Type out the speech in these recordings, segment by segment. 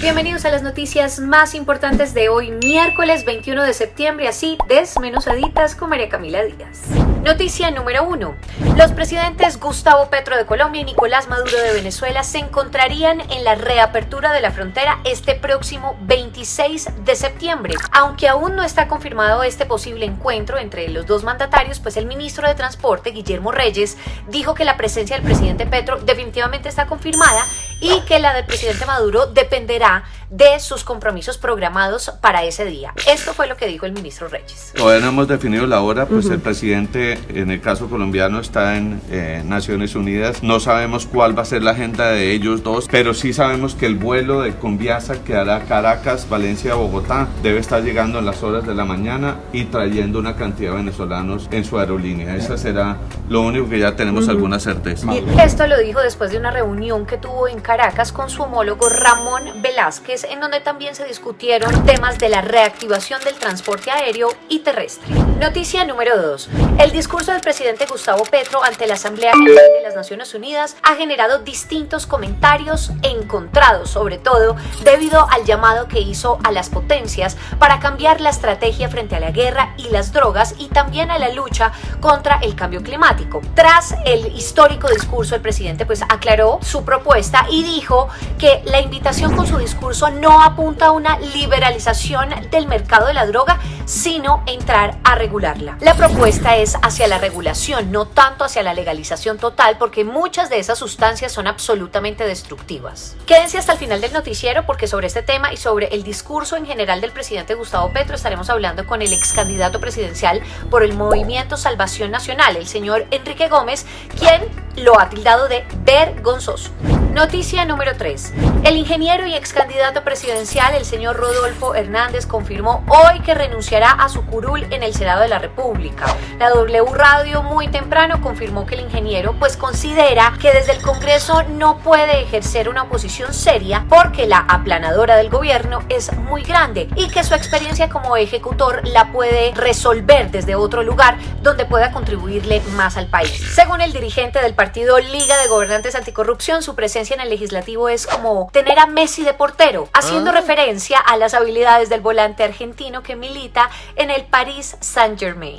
Bienvenidos a las noticias más importantes de hoy, miércoles 21 de septiembre, así desmenuzaditas con María Camila Díaz. Noticia número 1. Los presidentes Gustavo Petro de Colombia y Nicolás Maduro de Venezuela se encontrarían en la reapertura de la frontera este próximo 26 de septiembre. Aunque aún no está confirmado este posible encuentro entre los dos mandatarios, pues el ministro de Transporte, Guillermo Reyes, dijo que la presencia del presidente Petro definitivamente está confirmada y que la del presidente Maduro dependerá de sus compromisos programados para ese día. Esto fue lo que dijo el ministro Reyes. Todavía no hemos definido la hora, pues el presidente en el caso colombiano está en Naciones Unidas. No sabemos cuál va a ser la agenda de ellos dos, pero sí sabemos que el vuelo de Conviasa que hará Caracas, Valencia, Bogotá debe estar llegando en las horas de la mañana y trayendo una cantidad de venezolanos en su aerolínea. Esa será lo único que ya tenemos alguna certeza. Y esto lo dijo después de una reunión que tuvo en Caracas con su homólogo Ramón Velázquez, en donde también se discutieron temas de la reactivación del transporte aéreo y terrestre. Noticia número 2. El discurso del presidente Gustavo Petro ante la Asamblea General de las Naciones Unidas ha generado distintos comentarios encontrados, sobre todo debido al llamado que hizo a las potencias para cambiar la estrategia frente a la guerra y las drogas y también a la lucha contra el cambio climático. Tras el histórico discurso, el presidente aclaró su propuesta y dijo que la invitación con su discurso no apunta a una liberalización del mercado de la droga, sino entrar a regularla. La propuesta es hacia la regulación, no tanto hacia la legalización total, porque muchas de esas sustancias son absolutamente destructivas. Quédense hasta el final del noticiero porque sobre este tema y sobre el discurso en general del presidente Gustavo Petro estaremos hablando con el ex candidato presidencial por el Movimiento Salvación Nacional, el señor Enrique Gómez, quien lo ha tildado de vergonzoso. Noticia número 3. El ingeniero y ex candidato presidencial, el señor Rodolfo Hernández, confirmó hoy que renunciará a su curul en el Senado de la República. La W Radio muy temprano confirmó que el ingeniero considera que desde el Congreso no puede ejercer una oposición seria porque la aplanadora del gobierno es muy grande y que su experiencia como ejecutor la puede resolver desde otro lugar donde pueda contribuirle más al país. Según el dirigente del partido Liga de Gobernantes Anticorrupción, su presencia en el legislativo es como tener a Messi de portero, haciendo referencia a las habilidades del volante argentino que milita en el Paris Saint-Germain.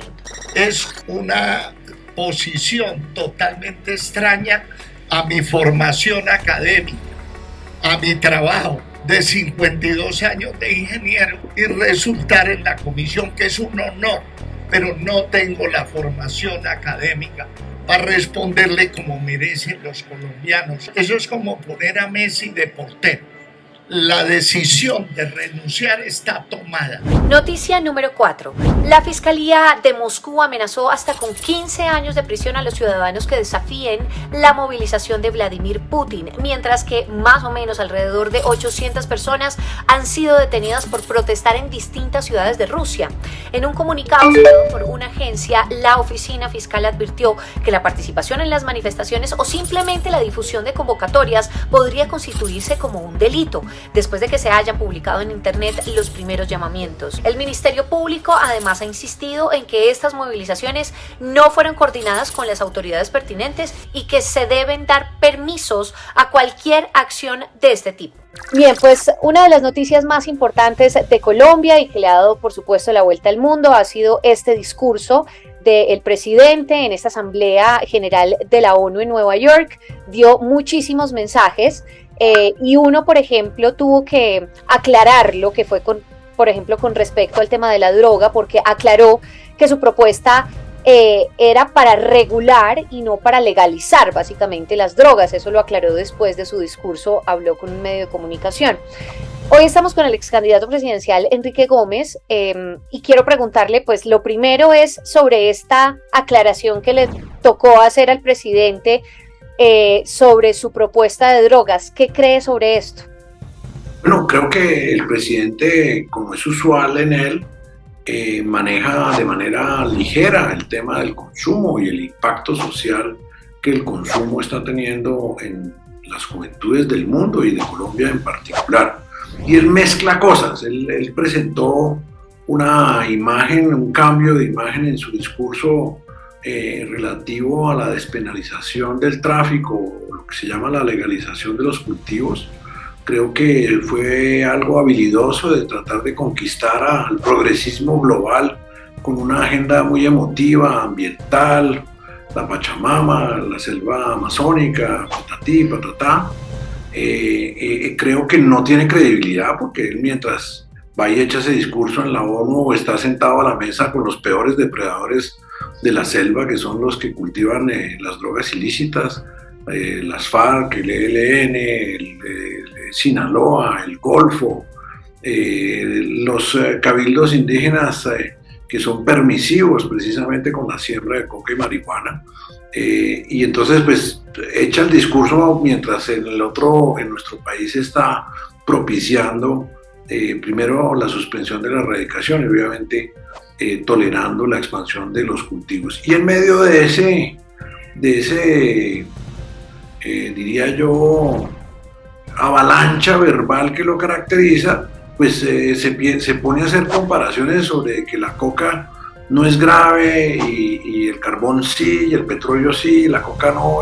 Es una posición totalmente extraña a mi formación académica, a mi trabajo de 52 años de ingeniero y resultar en la comisión, que es un honor, pero no tengo la formación académica para responderle como merecen los colombianos. Eso es como poner a Messi de portero. La decisión de renunciar está tomada. Noticia número 4. La Fiscalía de Moscú amenazó hasta con 15 años de prisión a los ciudadanos que desafíen la movilización de Vladimir Putin, mientras que más o menos alrededor de 800 personas han sido detenidas por protestar en distintas ciudades de Rusia. En un comunicado citado por una agencia, la oficina fiscal advirtió que la participación en las manifestaciones o simplemente la difusión de convocatorias podría constituirse como un delito, después de que se hayan publicado en internet los primeros llamamientos. El Ministerio Público además ha insistido en que estas movilizaciones no fueron coordinadas con las autoridades pertinentes y que se deben dar permisos a cualquier acción de este tipo. Bien, pues una de las noticias más importantes de Colombia y que le ha dado por supuesto la vuelta al mundo ha sido este discurso del presidente en esta Asamblea General de la ONU en Nueva York. Dio muchísimos mensajes y uno, por ejemplo, tuvo que aclarar lo que fue por ejemplo, con respecto al tema de la droga, porque aclaró que su propuesta era para regular y no para legalizar básicamente las drogas. Eso lo aclaró después de su discurso, habló con un medio de comunicación. Hoy estamos con el ex candidato presidencial Enrique Gómez y quiero preguntarle, pues lo primero es sobre esta aclaración que le tocó hacer al presidente sobre su propuesta de drogas. ¿Qué cree sobre esto? Bueno, creo que el presidente, como es usual en él, maneja de manera ligera el tema del consumo y el impacto social que el consumo está teniendo en las juventudes del mundo y de Colombia en particular. Y él mezcla cosas, él presentó una imagen, un cambio de imagen en su discurso relativo a la despenalización del tráfico, lo que se llama la legalización de los cultivos, Creo que fue algo habilidoso de tratar de conquistar al progresismo global con una agenda muy emotiva, ambiental, la Pachamama, la selva amazónica, patatí, patatá. Creo que no tiene credibilidad porque él, mientras va y echa ese discurso en la ONU, está sentado a la mesa con los peores depredadores de la selva, que son los que cultivan las drogas ilícitas, las FARC, el ELN, el Sinaloa, el Golfo, los cabildos indígenas que son permisivos precisamente con la siembra de coca y marihuana. Y entonces pues echa el discurso mientras en nuestro país está propiciando primero la suspensión de la erradicación y obviamente tolerando la expansión de los cultivos. Y en medio de ese diría yo, avalancha verbal que lo caracteriza, pues se pone a hacer comparaciones sobre que la coca no es grave y el carbón sí, y el petróleo sí, y la coca no,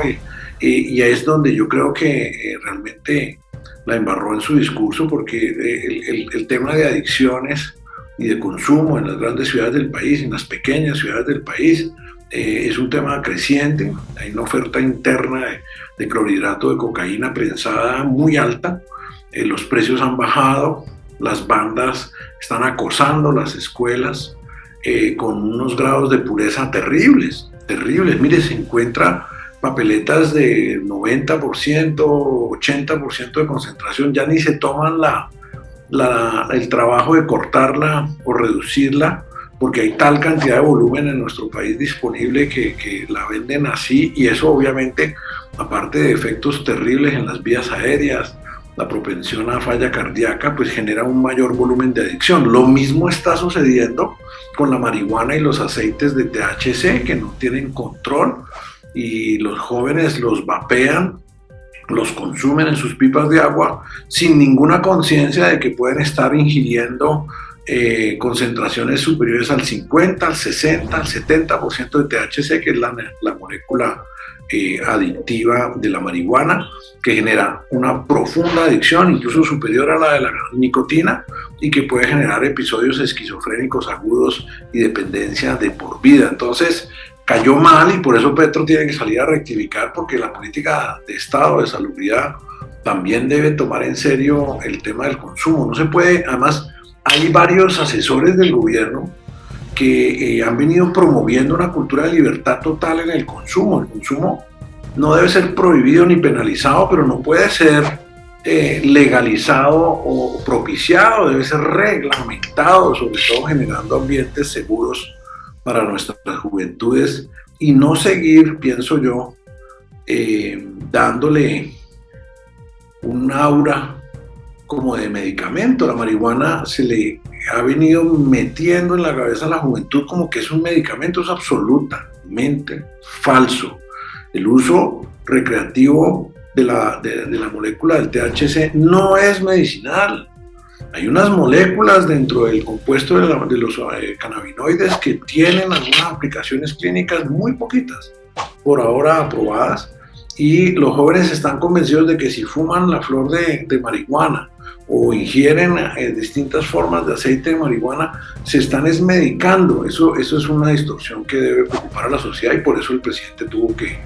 y ahí es donde yo creo que realmente la embarró en su discurso, porque el tema de adicciones y de consumo en las grandes ciudades del país, en las pequeñas ciudades del país, es un tema creciente. Hay una oferta interna de clorhidrato de cocaína prensada muy alta, los precios han bajado, las bandas están acosando las escuelas con unos grados de pureza terribles. Mire, se encuentra papeletas de 90%, 80% de concentración, ya ni se toman el trabajo de cortarla o reducirla, porque hay tal cantidad de volumen en nuestro país disponible que la venden así, y eso obviamente, aparte de efectos terribles en las vías aéreas, la propensión a falla cardíaca, pues genera un mayor volumen de adicción. Lo mismo está sucediendo con la marihuana y los aceites de THC, que no tienen control, y los jóvenes los vapean, los consumen en sus pipas de agua sin ninguna conciencia de que pueden estar ingiriendo concentraciones superiores al 50, al 60, al 70% de THC, que es la molécula adictiva de la marihuana, que genera una profunda adicción, incluso superior a la de la nicotina, y que puede generar episodios esquizofrénicos agudos y dependencia de por vida. Entonces, cayó mal, y por eso Petro tiene que salir a rectificar, porque la política de Estado, de salubridad, también debe tomar en serio el tema del consumo. No se puede, además, hay varios asesores del gobierno que han venido promoviendo una cultura de libertad total en el consumo. El consumo no debe ser prohibido ni penalizado, pero no puede ser legalizado o propiciado, debe ser reglamentado, sobre todo generando ambientes seguros para nuestras juventudes, y no seguir, pienso yo, dándole un aura como de medicamento. La marihuana se le ha venido metiendo en la cabeza a la juventud como que es un medicamento. Es absolutamente falso. El uso recreativo de la molécula del THC no es medicinal. Hay unas moléculas dentro del compuesto de los cannabinoides que tienen algunas aplicaciones clínicas, muy poquitas, por ahora aprobadas, y los jóvenes están convencidos de que si fuman la flor de marihuana o ingieren distintas formas de aceite de marihuana, se están medicando. Eso es una distorsión que debe preocupar a la sociedad, y por eso el presidente tuvo que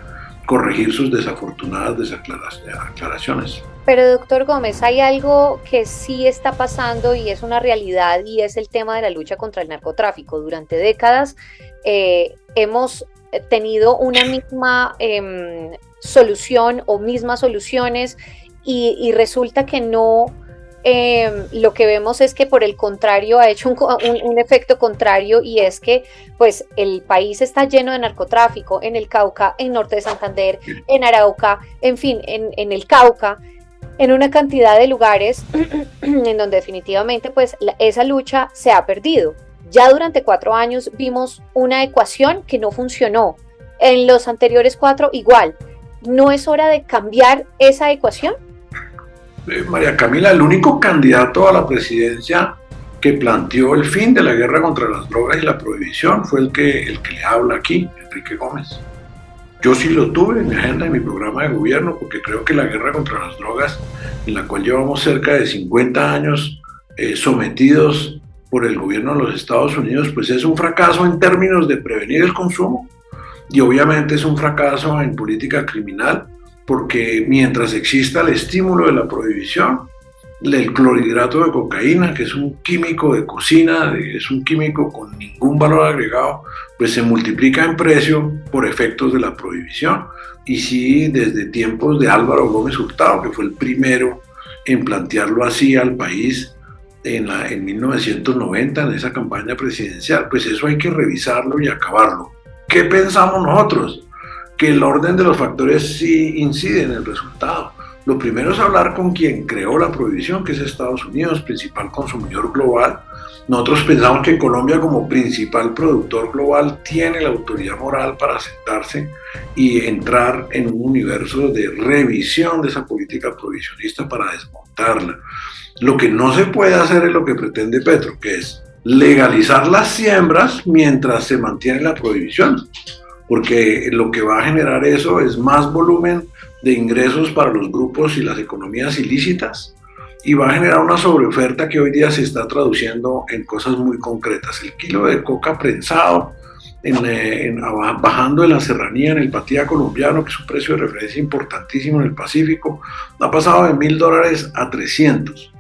corregir sus desafortunadas aclaraciones. Pero doctor Gómez, hay algo que sí está pasando y es una realidad, y es el tema de la lucha contra el narcotráfico. Durante décadas hemos tenido una misma solución o mismas soluciones, y resulta que no, lo que vemos es que por el contrario ha hecho un efecto contrario, y es que pues el país está lleno de narcotráfico en el Cauca, en Norte de Santander, en Arauca, en fin, en el Cauca, en una cantidad de lugares en donde definitivamente pues esa lucha se ha perdido. Ya durante 4 años vimos una ecuación que no funcionó, en los anteriores 4 igual. ¿No es hora de cambiar esa ecuación? María Camila, el único candidato a la presidencia que planteó el fin de la guerra contra las drogas y la prohibición fue el que le habla aquí, Enrique Gómez. Yo sí lo tuve en mi agenda, en mi programa de gobierno, porque creo que la guerra contra las drogas, en la cual llevamos cerca de 50 años sometidos por el gobierno de los Estados Unidos, pues es un fracaso en términos de prevenir el consumo y obviamente es un fracaso en política criminal, porque mientras exista el estímulo de la prohibición, el clorhidrato de cocaína, que es un químico de cocina, es un químico con ningún valor agregado, pues se multiplica en precio por efectos de la prohibición. Y sí, desde tiempos de Álvaro Gómez Hurtado, que fue el primero en plantearlo así al país en 1990, en esa campaña presidencial, pues eso hay que revisarlo y acabarlo. ¿Qué pensamos nosotros? Que el orden de los factores sí incide en el resultado. Lo primero es hablar con quien creó la prohibición, que es Estados Unidos, principal consumidor global. Nosotros pensamos que Colombia, como principal productor global, tiene la autoridad moral para sentarse y entrar en un universo de revisión de esa política prohibicionista para desmontarla. Lo que no se puede hacer es lo que pretende Petro, que es legalizar las siembras mientras se mantiene la prohibición, porque lo que va a generar eso es más volumen de ingresos para los grupos y las economías ilícitas, y va a generar una sobreoferta que hoy día se está traduciendo en cosas muy concretas. El kilo de coca prensado bajando en la serranía, en el Patía colombiano, que es un precio de referencia importantísimo en el Pacífico, ha pasado de $1.000 a 300,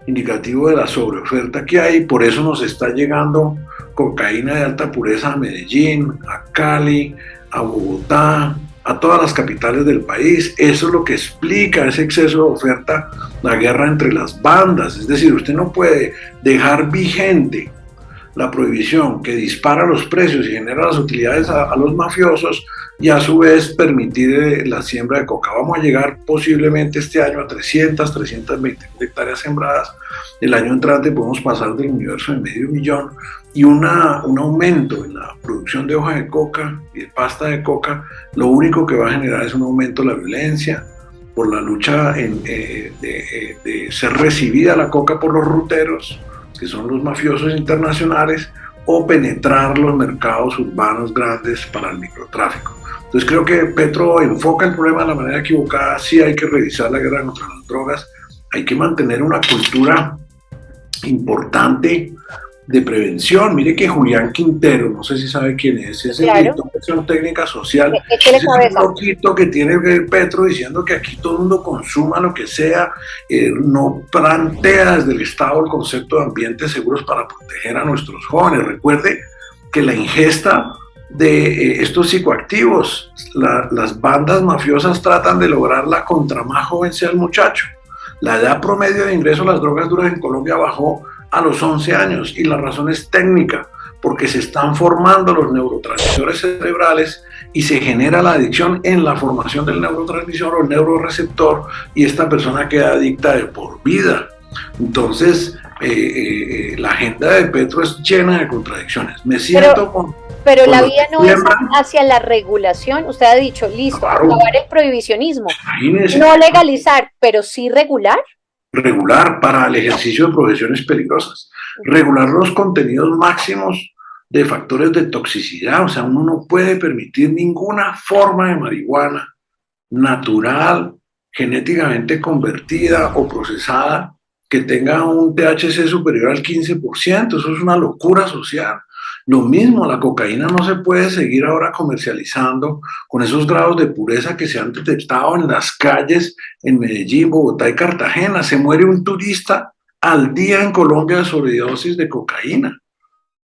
indicativo de la sobreoferta que hay. Por eso nos está llegando cocaína de alta pureza a Medellín, a Cali, a Bogotá, a todas las capitales del país. Eso es lo que explica ese exceso de oferta, la guerra entre las bandas. Es decir, usted no puede dejar vigente la prohibición que dispara los precios y genera las utilidades a los mafiosos y a su vez permitir la siembra de coca. Vamos a llegar posiblemente este año a 320 hectáreas sembradas. El año entrante podemos pasar del universo de 500.000 y un aumento en la producción de hoja de coca y de pasta de coca. Lo único que va a generar es un aumento de la violencia por la lucha de ser recibida la coca por los ruteros, que son los mafiosos internacionales, o penetrar los mercados urbanos grandes para el microtráfico. Entonces creo que Petro enfoca el problema de la manera equivocada. Sí hay que revisar la guerra contra las drogas, hay que mantener una cultura importante de prevención. Mire que Julián Quintero, no sé si sabe quién es el director de acción técnica social, es un loquito que tiene Petro diciendo que aquí todo el mundo consuma lo que sea, no plantea desde el Estado el concepto de ambientes seguros para proteger a nuestros jóvenes. Recuerde que la ingesta de estos psicoactivos, las bandas mafiosas tratan de lograrla contra más joven sea el muchacho. La edad promedio de ingreso a las drogas duras en Colombia bajó a los 11 años y la razón es técnica, porque se están formando los neurotransmisores cerebrales y se genera la adicción en la formación del neurotransmisor o el neuroreceptor y esta persona queda adicta de por vida. Entonces, la agenda de Petro es llena de contradicciones. Me siento Pero la vía no es hacia la regulación. Usted ha dicho, listo, claro, acabar el prohibicionismo. Imagínese. No legalizar, pero sí regular. Regular para el ejercicio de profesiones peligrosas. Regular los contenidos máximos de factores de toxicidad. O sea, uno no puede permitir ninguna forma de marihuana natural, genéticamente convertida o procesada que tenga un THC superior al 15%. Eso es una locura social. Lo mismo, la cocaína no se puede seguir ahora comercializando con esos grados de pureza que se han detectado en las calles en Medellín, Bogotá y Cartagena. Se muere un turista al día en Colombia de sobredosis de cocaína.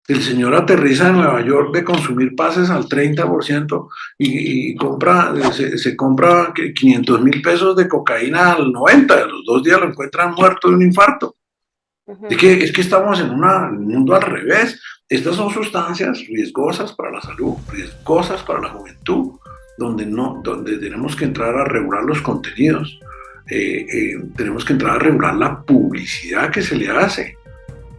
El señor aterriza en Nueva York de consumir pases al 30% y se compra 500.000 pesos de cocaína al 90%. A los 2 días lo encuentran muerto de un infarto. Es que estamos en un mundo al revés. Estas son sustancias riesgosas para la salud, riesgosas para la juventud, donde tenemos que entrar a regular los contenidos, tenemos que entrar a regular la publicidad que se le hace.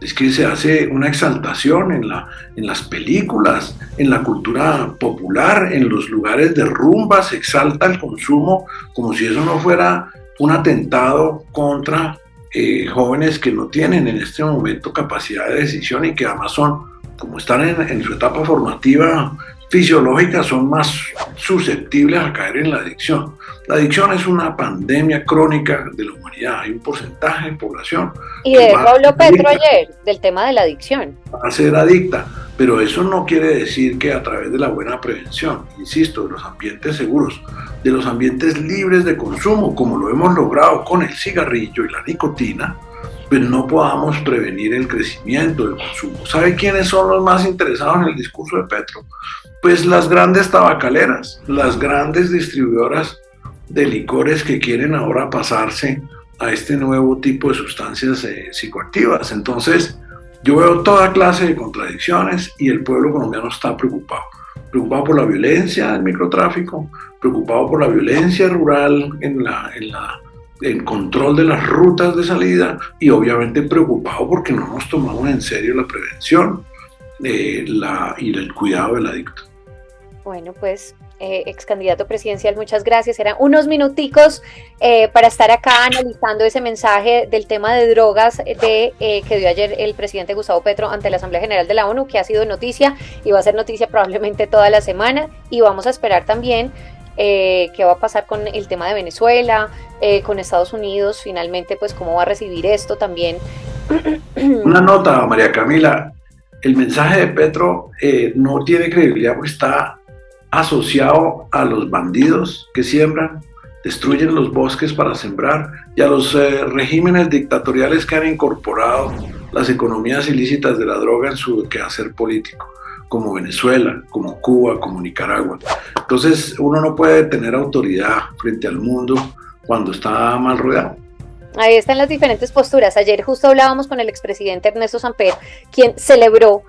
Es que se hace una exaltación en las películas, en la cultura popular, en los lugares de rumba, se exalta el consumo como si eso no fuera un atentado contra jóvenes que no tienen en este momento capacidad de decisión y que además son, como están en su etapa formativa, fisiológicas son más susceptibles a caer en la adicción. La adicción es una pandemia crónica de la humanidad. Hay un porcentaje de población Y de eso habló Petro adicta, ayer, del tema de la adicción. va a ser adicta, pero eso no quiere decir que a través de la buena prevención, insisto, de los ambientes seguros, de los ambientes libres de consumo, como lo hemos logrado con el cigarrillo y la nicotina, pues no podamos prevenir el crecimiento del consumo. ¿Sabe quiénes son los más interesados en el discurso de Petro? Pues las grandes tabacaleras, las grandes distribuidoras de licores que quieren ahora pasarse a este nuevo tipo de sustancias psicoactivas. Entonces, yo veo toda clase de contradicciones y el pueblo colombiano está preocupado. Preocupado por la violencia del microtráfico, preocupado por la violencia rural en control de las rutas de salida y obviamente preocupado porque no nos tomamos en serio la prevención y el cuidado del adicto. Bueno, pues, ex candidato presidencial, muchas gracias. Eran unos minuticos para estar acá analizando ese mensaje del tema de drogas que dio ayer el presidente Gustavo Petro ante la Asamblea General de la ONU, que ha sido noticia y va a ser noticia probablemente toda la semana. Y vamos a esperar también qué va a pasar con el tema de Venezuela, con Estados Unidos, finalmente, pues cómo va a recibir esto también. Una nota, María Camila, el mensaje de Petro no tiene credibilidad porque está asociado a los bandidos que siembran, destruyen los bosques para sembrar y a los regímenes dictatoriales que han incorporado las economías ilícitas de la droga en su quehacer político, como Venezuela, como Cuba, como Nicaragua. Entonces uno no puede tener autoridad frente al mundo cuando está mal rodeado. Ahí están las diferentes posturas. Ayer justo hablábamos con el expresidente Ernesto Samper, quien celebró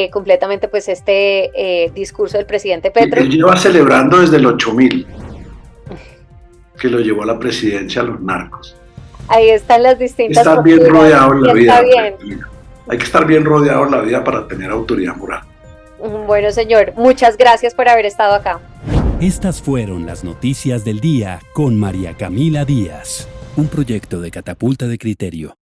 completamente pues este discurso del presidente Petro. Él lleva celebrando desde el 8000, que lo llevó a la presidencia a los narcos. Ahí están las distintas posturas. Estar bien rodeado en la vida. Bien. Hay que estar bien rodeado en la vida para tener autoridad moral. Bueno, señor, muchas gracias por haber estado acá. Estas fueron las noticias del día con María Camila Díaz, un proyecto de Catapulta de Criterio.